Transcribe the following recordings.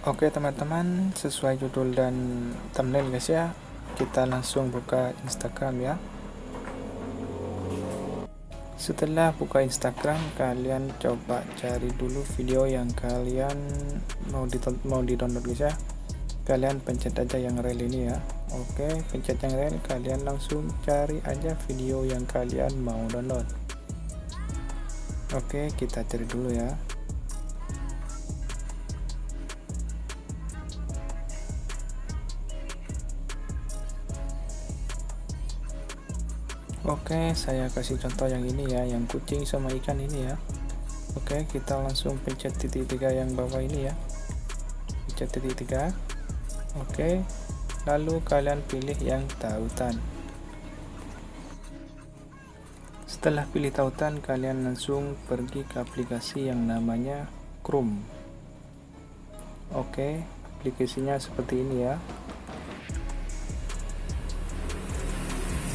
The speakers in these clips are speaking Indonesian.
Oke teman-teman, sesuai judul dan thumbnail guys ya, kita langsung buka Instagram ya. Setelah buka Instagram, kalian coba cari dulu video yang kalian mau di-download guys ya. Kalian pencet aja yang real ini ya. Oke, pencet yang real, kalian langsung cari aja video yang kalian mau download. Oke, kita cari dulu ya. Oke, saya kasih contoh yang ini ya, yang kucing sama ikan ini ya. Oke, kita langsung pencet titik 3 yang bawah ini ya. Pencet titik 3. Oke, lalu kalian pilih yang tautan. Setelah pilih tautan, kalian langsung pergi ke aplikasi yang namanya Chrome. Oke, aplikasinya seperti ini ya.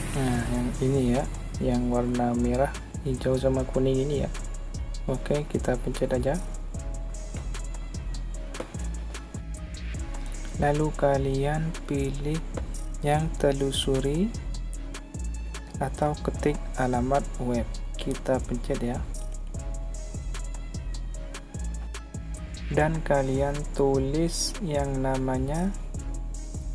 Nah, yang ini ya, yang warna merah, hijau sama kuning ini ya. Oke, kita pencet aja. Lalu kalian pilih yang telusuri atau ketik alamat web. Kita pencet ya. Dan kalian tulis yang namanya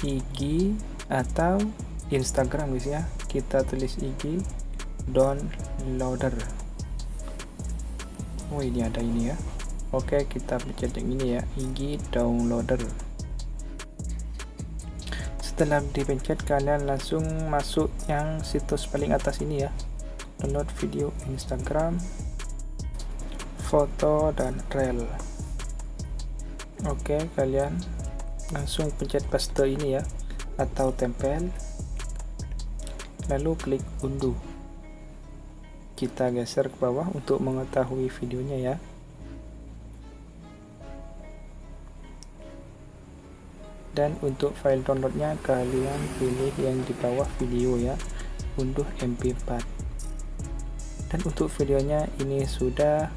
IG atau Instagram guys ya. Kita tulis IG downloader. Oh, ini ada ini ya. Oke, kita pencet yang ini ya, IG downloader. Setelah dipencet, kalian langsung masuk yang situs paling atas ini ya. Download video Instagram, foto dan reel. Oke, kalian langsung pencet paste ini ya, atau tempel. Lalu klik unduh. Kita geser ke bawah untuk mengetahui videonya ya. Dan untuk file downloadnya, kalian pilih yang di bawah video ya, unduh MP4. Dan untuk videonya ini sudah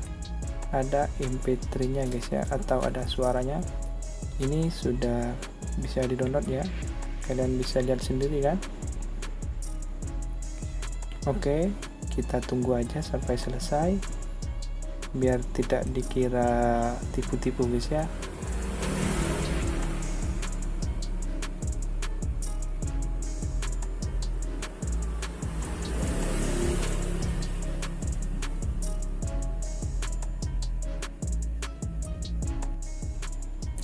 ada MP3 nya guys ya, atau ada suaranya. Ini sudah bisa di download ya, kalian bisa lihat sendiri kan. Oke, kita tunggu aja sampai selesai biar tidak dikira tipu-tipu guys ya.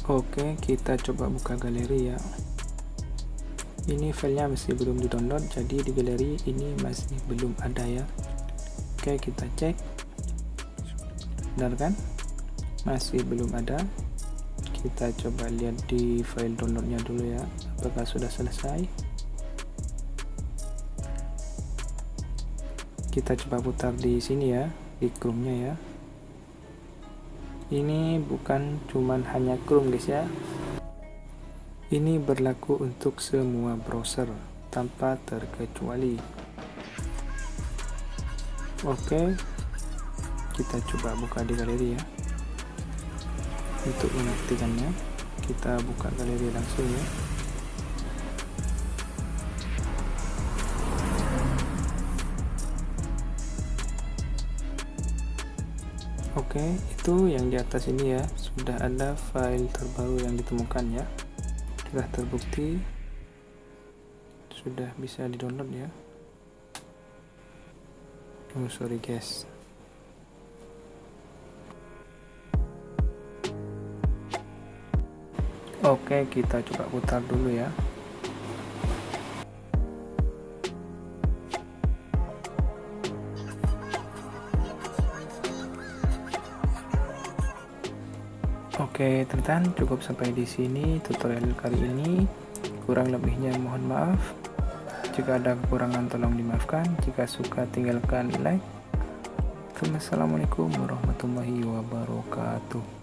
Oke, kita coba buka galeri ya. Ini filenya masih belum di download, jadi di galeri ini masih belum ada ya. Oke, kita cek. Benar kan? Masih belum ada. Kita coba lihat di file downloadnya dulu ya, apakah sudah selesai. Kita coba putar di sini ya, di Chrome nya ya. Ini bukan cuman hanya Chrome guys ya, ini berlaku untuk semua browser tanpa terkecuali. Oke, kita coba buka di galeri ya. Untuk mengartikannya, kita buka galeri langsung ya. Oke, itu yang di atas ini ya, sudah ada file terbaru yang ditemukan ya. Sudah terbukti, sudah bisa di download ya. Oh sorry guys. Oke, kita coba putar dulu ya. Oke teman-teman, cukup sampai di sini tutorial kali ini. Kurang lebihnya mohon maaf. Jika ada kekurangan tolong dimaafkan. Jika suka tinggalkan like. Assalamualaikum warahmatullahi wabarakatuh.